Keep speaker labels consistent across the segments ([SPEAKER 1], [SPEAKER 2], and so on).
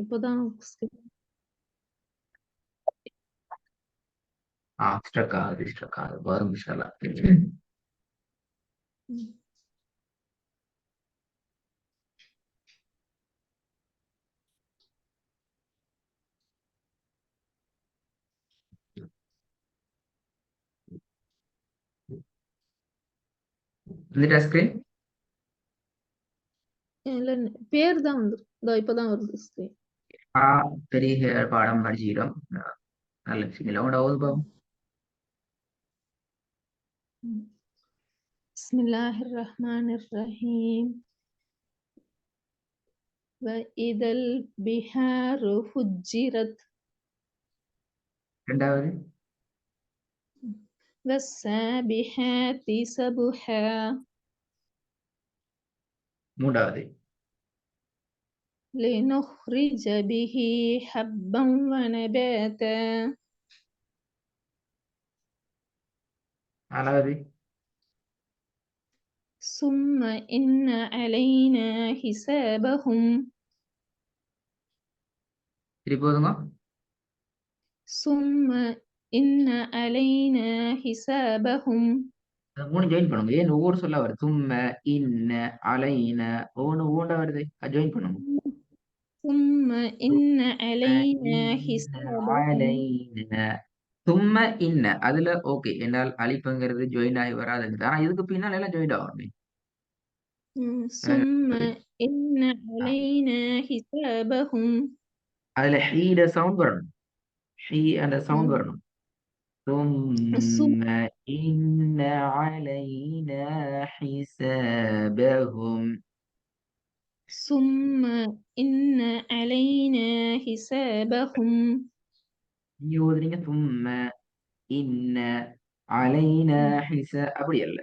[SPEAKER 1] இப்போதான்
[SPEAKER 2] ஸ்ட்ரக் ஆகுது வரும் இன்ஷால்லா. வந்துட்டா ஸ்கிரீன்?
[SPEAKER 1] இல்ல பேர் தான் வந்து இப்பதான் வருது ஸ்கிரீன்.
[SPEAKER 2] பெரிய பாடம் படிச்சுக்கிறோம். நல்ல விஷயம் உங்களோட ஓதுபம்.
[SPEAKER 1] பிஸ்மில்லாஹிர் ரஹ்மானிர் ரஹீம். வஇதல் பிஹாரு ஃபுஜ்ஜிரத்.
[SPEAKER 2] ரெண்டாவது
[SPEAKER 1] வஸ்ஸாபிஹாத்தி சபுஹா.
[SPEAKER 2] மூன்றாவது
[SPEAKER 1] لنخرج به حبا ونباتا.
[SPEAKER 2] நாலாவது
[SPEAKER 1] ثم إن علينا حسابهم.
[SPEAKER 2] திருப்பி போதுங்க.
[SPEAKER 1] ثم إن علينا حسابهم.
[SPEAKER 2] மூணு ஜாயின் பண்ணுங்க. ஏன் ஒவ்வொரு சொல்ல வருது? தும்ம இன்ன அலைன ஒவ்வொன்றா வருது. ஜாயின் பண்ணுங்க.
[SPEAKER 1] ثم إن علينا
[SPEAKER 2] இன்ன
[SPEAKER 1] حسابهم.
[SPEAKER 2] அலைன தும்ம இன்ன அதுல ஓகே என்னால் அழிப்புங்கிறது ஜாயின் ஆகி வராதுங்க. ஆனா இதுக்கு பின்னால் எல்லாம் ஜாயின் ஆகணும்.
[SPEAKER 1] ثم إن علينا حسابهم.
[SPEAKER 2] அதுல ஹீட சவுண்ட் வரணும். ஹீ அந்த சவுண்ட் வரணும். ثم إن علينا حسابهم.
[SPEAKER 1] ثم إن علينا حسابهم.
[SPEAKER 2] நீங்க ஓதுறீங்க ثم إن علينا அப்படி அல்ல.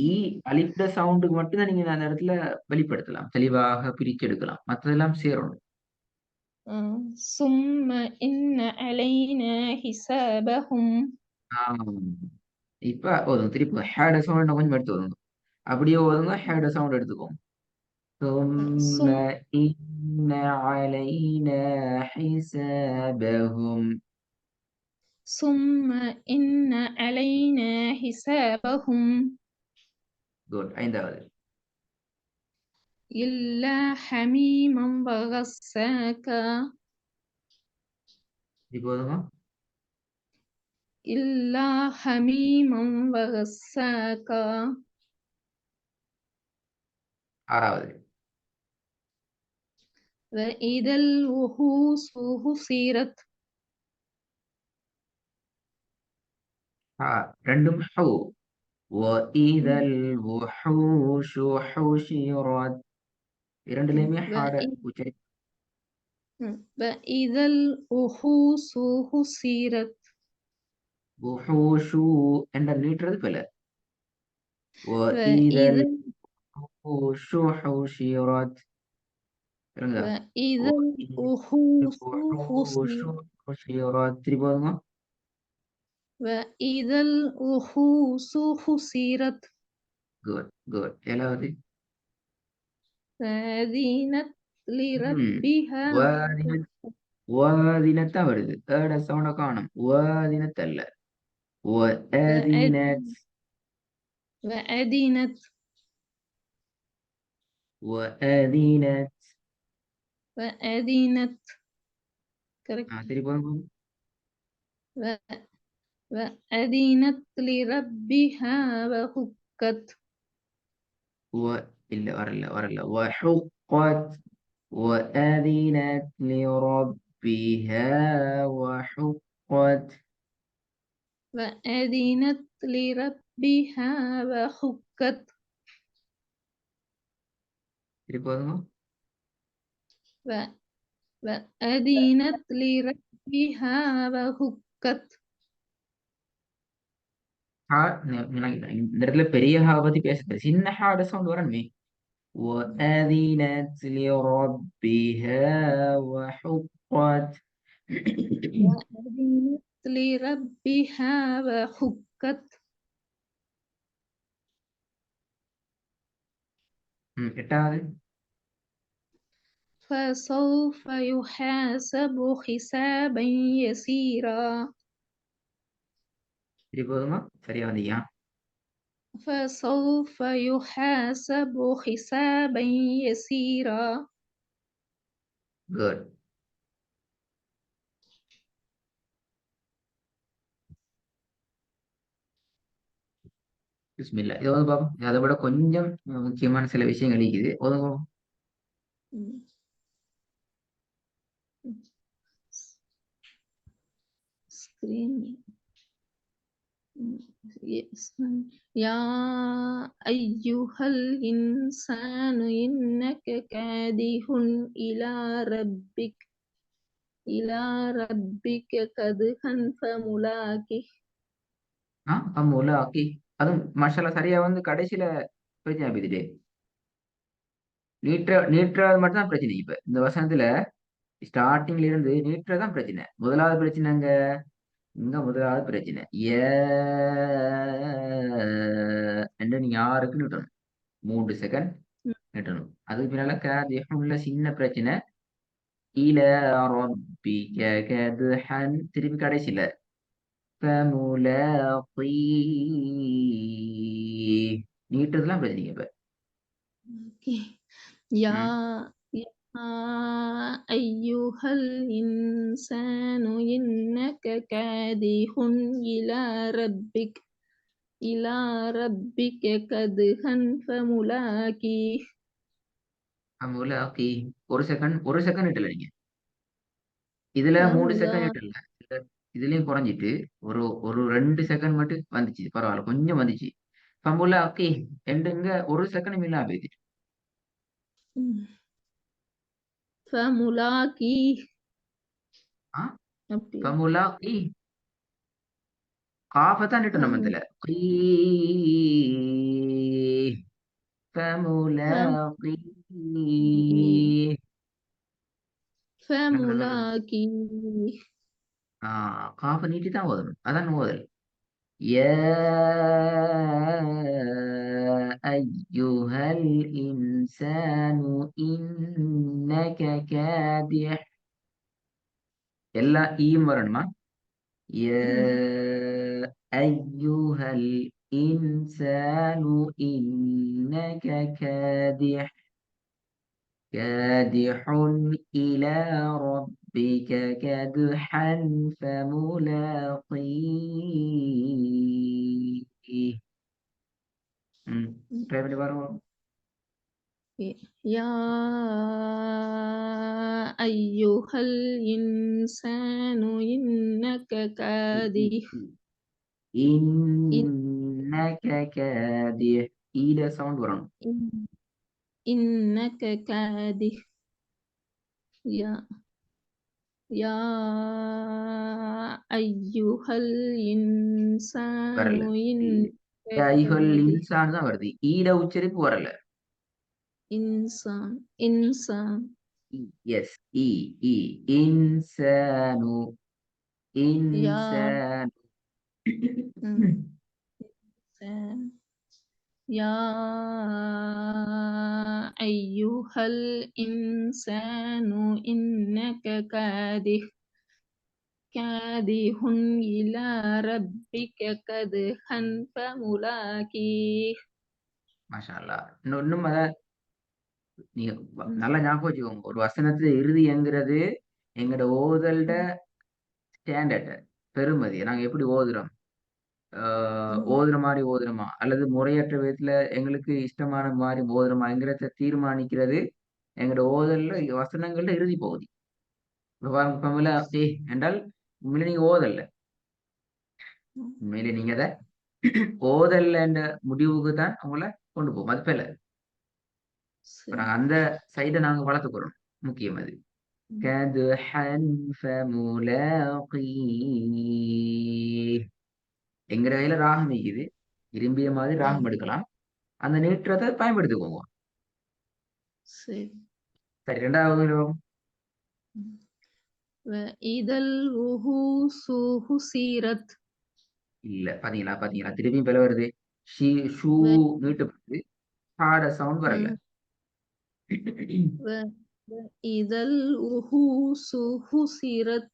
[SPEAKER 2] ஈ அலிப்ட சவுண்டுக்கு மட்டும்தான் நீங்க அந்த இடத்துல வெளிப்படுத்தலாம், தெளிவாக பிரிச்செடுக்கலாம். மற்றதெல்லாம் சேரணும்.
[SPEAKER 1] ثم إن علينا حسابهم.
[SPEAKER 2] இப்ப ஓதுங்க திருப்பி ஹேட சவுண்ட் கொஞ்சம் எடுத்து ஓதுங்க. அப்படியே ஓதுங்க, ஹேட சவுண்ட் எடுத்துக்கோங்க. ثم إن علينا حسابهم.
[SPEAKER 1] ثم إن علينا حسابهم.
[SPEAKER 2] குட். ஐந்தாவது
[SPEAKER 1] إلا حميما وغساكا.
[SPEAKER 2] இப்போ ஓதுங்க.
[SPEAKER 1] إلا حميما وغساكا.
[SPEAKER 2] ஆறாவது
[SPEAKER 1] وإذا الوحوش حشرت.
[SPEAKER 2] ரெண்டும் ஹூ. وإذا الوحوش حشرت. இரண்டுலையுமே ஹாட உச்சரி.
[SPEAKER 1] وإذا الوحوش حشرت.
[SPEAKER 2] وحوشு என்ற நீட்டுறது பில. وإذا
[SPEAKER 1] وإذا
[SPEAKER 2] الوحوش حشرت. இருங்க.
[SPEAKER 1] وإذا الوحوش
[SPEAKER 2] الوحوش
[SPEAKER 1] حشرت.
[SPEAKER 2] حشرت. திருப்பி ஓதுங்க.
[SPEAKER 1] وإذا الوحوش حشرت.
[SPEAKER 2] Good good. ஏழாவது
[SPEAKER 1] فأذنت لربها.
[SPEAKER 2] வாதினத்தான் வருது. ஏட சவுண்ட காணும். வாதினத்தல்ல. وأذنت
[SPEAKER 1] وأذنت.
[SPEAKER 2] وأذنت.
[SPEAKER 1] وأذنت. correct.
[SPEAKER 2] திருப்பி ஓதுங்க.
[SPEAKER 1] وأذنت لربها وحقت.
[SPEAKER 2] இல்ல வரல. وحقت. وأذنت لربها وحقت.
[SPEAKER 1] وأذنت لربها وحقت.
[SPEAKER 2] திருப்பி ஓதுங்க.
[SPEAKER 1] وأذنت لربها وحقت.
[SPEAKER 2] இந்த இடத்துல பெரிய ஹா பத்தி பேசுறது, சின்ன ஹாட சவுண்ட் வரணுமே. وأذنت لربها وحقت.
[SPEAKER 1] وأذنت لربها وحقت.
[SPEAKER 2] எட்டாவது
[SPEAKER 1] فسوف يحاسب حسابا يسيرا
[SPEAKER 2] சரி போதுமா? சரியா வந்தீங்க?
[SPEAKER 1] فسوف يحاسب حسابا يسيرا
[SPEAKER 2] குட். பிஸ்மில்லா. இது வந்து பார்ப்போம். அதை விட கொஞ்சம் முக்கியமான சில விஷயங்கள் இருக்குது. ஒதுங்க.
[SPEAKER 1] screen yes. يا أيها الإنسان إنك كادح إلى ربك كدحا فملاقيه
[SPEAKER 2] அம்முல ஆக்கி அதுவும் மஷாலா சரியா வந்து கடைசியில பிரச்சனை பெய்துட்டு நீட்டுறது மட்டும் தான் பிரச்சனை. இப்ப இந்த வசனத்துல ஸ்டார்டிங்ல இருந்து நீட்டுறதான் பிரச்சனை. முதலாவது பிரச்சனைங்க இங்க முதலாவது பிரச்சனை என்று நீங்க யாருக்கு நிட்டணும் 3 செகண்ட் நிட்டணும். அதுக்கு பின்னால உள்ள சின்ன பிரச்சனை இல ரப்பிக கதுஹன் திருப்பி கடைசியில فملاقيه நீட்டுறதுலாம் பிரச்சனைங்க இப்ப.
[SPEAKER 1] يا يا أيها الإنسان إنك كادح إلى ربك كدحا فملاقيه
[SPEAKER 2] فملاقيه ஒரு செகண்ட் இட்டல நீங்க. இதுல 3 செகண்ட் இட்டல. இதுலயும் குறைஞ்சிட்டு ஒரு ஒரு 2 செகண்ட் மட்டும் வந்துச்சு. பரவாயில்ல, கொஞ்சம் வந்துச்சு. ஃபமுலாக்கி எண்டுங்க 1 செகண்ட் இல்லாம போயிடுச்சு.
[SPEAKER 1] فملاقيه
[SPEAKER 2] ஃபமுலாக்கி காஃபத்தான் இட்டணும் நம்ம இதுல. فملاقيه
[SPEAKER 1] فملاقيه
[SPEAKER 2] காஃப நீட்டி தான் ஓதணும். அதான் ஓதல். يا أيها الإنسان إنك كادح எல்லா ஈயும் வரணுமா? يا أيها الإنسان إنك كادح إلى ربك كدحا فملاقيه. ட்ரை பண்ணி பாருங்க.
[SPEAKER 1] يا أيها الإنسان إنك كادح
[SPEAKER 2] إنك كادح ஈல சவுண்ட் வரணும்.
[SPEAKER 1] إنك كادح يا أيها الإنسان
[SPEAKER 2] வரல. ஐஹல் இன்சான் தான் வருது. ஈல உச்சரிப்பு வரல.
[SPEAKER 1] இன்சான்
[SPEAKER 2] எஸ் இ இ இன்சானு இன்சானு
[SPEAKER 1] يا أيها الإنسان إنك كادح إلى ربك كدحا فملاقيه.
[SPEAKER 2] மாஷா அல்லாஹ். இன்னும் அத நீங்க நல்லா ஞாபகம் வச்சுக்கோங்க. ஒரு வசனத்துல இறுதிங்கிறது எங்கட ஓதல்ட ஸ்டாண்டர்ட் பெருமதி. நாங்க எப்படி ஓதுறோம், ஓதுற மாதிரி ஓதுறோமா அல்லது முறையற்ற விதத்துல எங்களுக்கு இஷ்டமான மாதிரி ஓதுறோமாங்கிறத தீர்மானிக்கிறது எங்கட ஓதல்ல வசனங்கள்ல இறுதி பகுதி. என்றால் உண்மையில நீங்க ஓதல்ல, உண்மையில நீங்க அத ஓதல்ல என்ற முடிவுக்கு தான் உங்களை கொண்டு போகும். அது பேல நாங்க அந்த சைடை நாங்க வளர்த்துக்கிறோம். முக்கியம் அது. எங்கட கையில ராகம் இருக்குது. விரும்பிய மாதிரி ராகம் எடுக்கலாம். அந்த நீற்றத்தை பயன்படுத்திக்கோங்க. சரி, ரெண்டாவது இல்ல. பாத்தீங்களா திருப்பியும் பில வருது. நீட்டப்படுது. சவுண்ட் வரல.
[SPEAKER 1] إذا الوحوش حشرت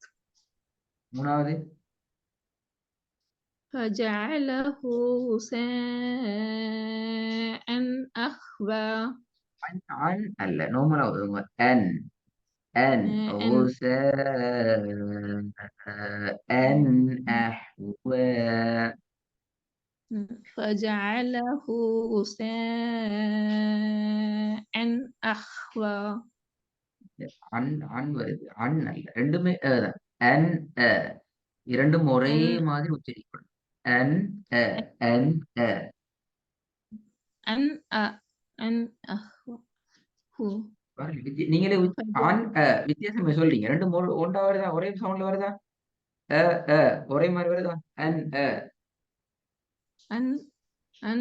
[SPEAKER 2] மூணாவது
[SPEAKER 1] فجعله غثاء أحوى
[SPEAKER 2] அன் அல்ல நார்மலா வருங்க அன் أن
[SPEAKER 1] أن
[SPEAKER 2] غثاء أن أحوى
[SPEAKER 1] فجعله غثاء أحوى
[SPEAKER 2] அன் வருது அன் அல்ல ரெண்டுமே தான் அன் அ இரண்டும் ஒரே
[SPEAKER 1] أن
[SPEAKER 2] மாதிரி உச்சரிக்கப்படும் அன் அ அன் அ
[SPEAKER 1] أن أن أحوى
[SPEAKER 2] பாருங்க, நீங்களே அன் அ வித்தியாசம் சொல்றீங்க ரெண்டும் ஒன்றா வருதா ஒரே சவுண்ட்ல வருதா அ அ ஒரே மாதிரி வருதா அன் அ
[SPEAKER 1] أن أن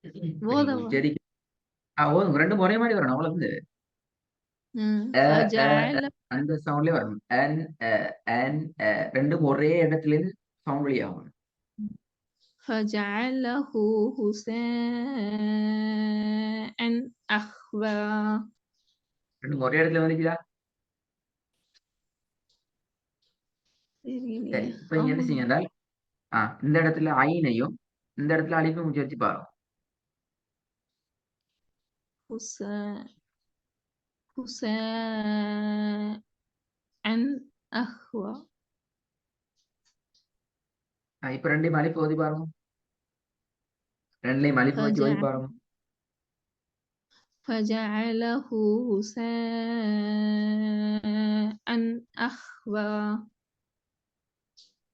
[SPEAKER 2] நீங்க
[SPEAKER 1] போதவா
[SPEAKER 2] உச்சரி ஓதுங்க ரெண்டும் ஒரே மாதிரி வரணும் அவ்வளவு அ, அ, அ.
[SPEAKER 1] فجعل
[SPEAKER 2] அந்த சவுண்ட்லயே வரணும் அன் அ அன் அ ரெண்டும் ஒரே இடத்துல இருந்து சவுண்ட் வெளியாகணும்
[SPEAKER 1] فجعله غثاء أحوى
[SPEAKER 2] ரெண்டும் ஒரே இடத்துல வந்துச்சுதா சரி இப்ப நீங்க என்ன
[SPEAKER 1] ஆமா
[SPEAKER 2] செய்யுங்க என்றால் இந்த இடத்துல ஐனையும் இந்த இடத்துல அலிஃபும் உச்சரிச்சு பாருங்க
[SPEAKER 1] حساء حساء أحوى
[SPEAKER 2] இப்ப ரெண்டையும் அலிஃபு ஓதி பாருங்க ரெண்டுலையும் அலிஃபு வச்சு ஓதி பாருங்க
[SPEAKER 1] فجعله غثاء أحوى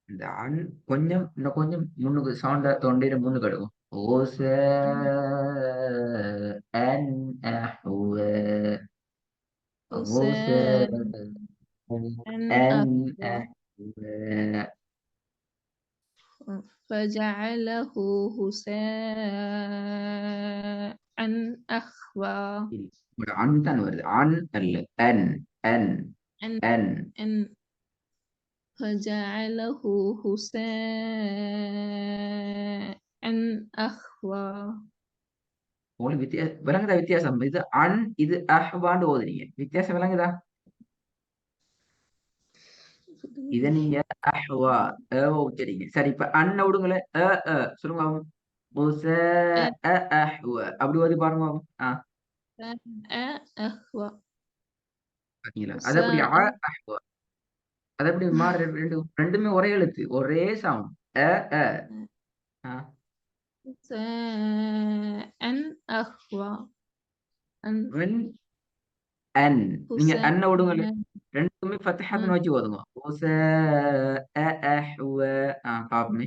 [SPEAKER 2] இந்த அன் கொஞ்சம் இன்னும் கொஞ்சம் முன்னுக்கு சவுண்ட தொண்டையில முன்னுக்கு எடுக்கும் ஓச அன் அஹ்வ ஓச
[SPEAKER 1] حساء
[SPEAKER 2] அன்
[SPEAKER 1] أحوى
[SPEAKER 2] அஹ்வ
[SPEAKER 1] فجعله غثاء أحوى
[SPEAKER 2] உங்களோட அன் தான் வருது அன் அல்ல அன் அன்
[SPEAKER 1] أن
[SPEAKER 2] அன்
[SPEAKER 1] أن فجعله غثاء أحوى
[SPEAKER 2] உங்களுக்கு விளங்குதா வித்தியாசம் இது அன் இது அஹ்வான்னு ஓதுறீங்க வித்தியாசம் விளங்குதா இத நீங்க அஹ்வா உச்சரிங்க சரி இப்ப அண்ண விடுங்களேன் சொல்லுங்க முச அஹ்வ அப்படி ஓதி பாருங்க
[SPEAKER 1] أحوى
[SPEAKER 2] பாத்தீங்களா அது அப்படி
[SPEAKER 1] غثاء
[SPEAKER 2] அஹ்வா அது அப்படி மாற ரெண்டுமே ஒரே எழுத்து ஒரே சவுண்ட் அ அ ஆ,
[SPEAKER 1] غثاء أحوى أن
[SPEAKER 2] when அன் நீங்க
[SPEAKER 1] غثاء
[SPEAKER 2] அண்ண விடுங்களே ரெண்டுமே ஃபத்ஹாத்துன்னு வச்சு ஓதுங்க முச அஹ்வ பாப்போமே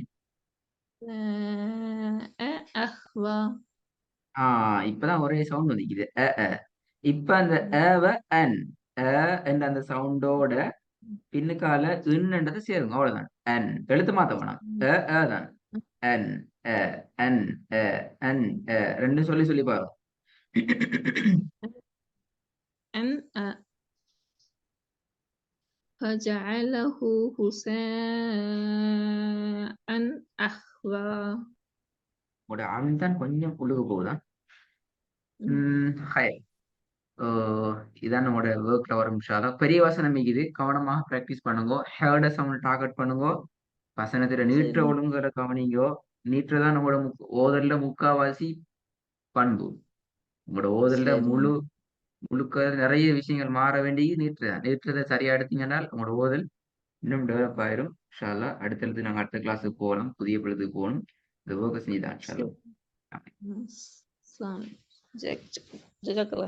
[SPEAKER 1] أحوى
[SPEAKER 2] இப்பதான் ஒரே சவுண்ட் வந்துக்குது இப்ப அந்த வ அன் என்ற அந்த சவுண்டோட பின்னுக்கால இன்னன்றதை சேருங்க அவ்வளவுதான் அன் எழுத்து மாத்த வேணாம் தான் an a an a an ரெண்டும் சொல்லி சொல்லி பாருங்க
[SPEAKER 1] أن فجعله غثاء أحوى
[SPEAKER 2] உங்களோட அன் தான் கொஞ்சம் உள்ளுக்கு போகுதான் ஹை இதான் நம்மளோட ஒர்க்ல வரும் விஷயம் பெரிய வசனம் இது கவனமாக பிராக்டிஸ் பண்ணுங்க ஹேர்ட சவுண்ட் டார்கெட் பண்ணுங்க வசனத்துல நீற்ற
[SPEAKER 1] சரி
[SPEAKER 2] ஒழுங்குற கவனிங்கோ நீற்றதான் நம்மளோட ஓதல்ல முக்காவாசி பண்பு உங்களோட ஓதல்ல
[SPEAKER 1] சரி
[SPEAKER 2] முழுக்க நிறைய விஷயங்கள் மாற வேண்டியது நீட்டுதான் நீற்றதை சரியா எடுத்தீங்கன்னா உங்களோட ஓதல் இன்னும் டெவலப் ஆயிரும் இன்ஷா அல்லாஹ் அடுத்தடுத்து நாங்க அடுத்த கிளாஸுக்கு போகலாம் புதிய பொழுதுக்கு போகணும் இந்த ஒர்க்கை செஞ்சுதான் இன்ஷா
[SPEAKER 1] சரி
[SPEAKER 2] அல்லாஹ்
[SPEAKER 1] سلام جزاك الله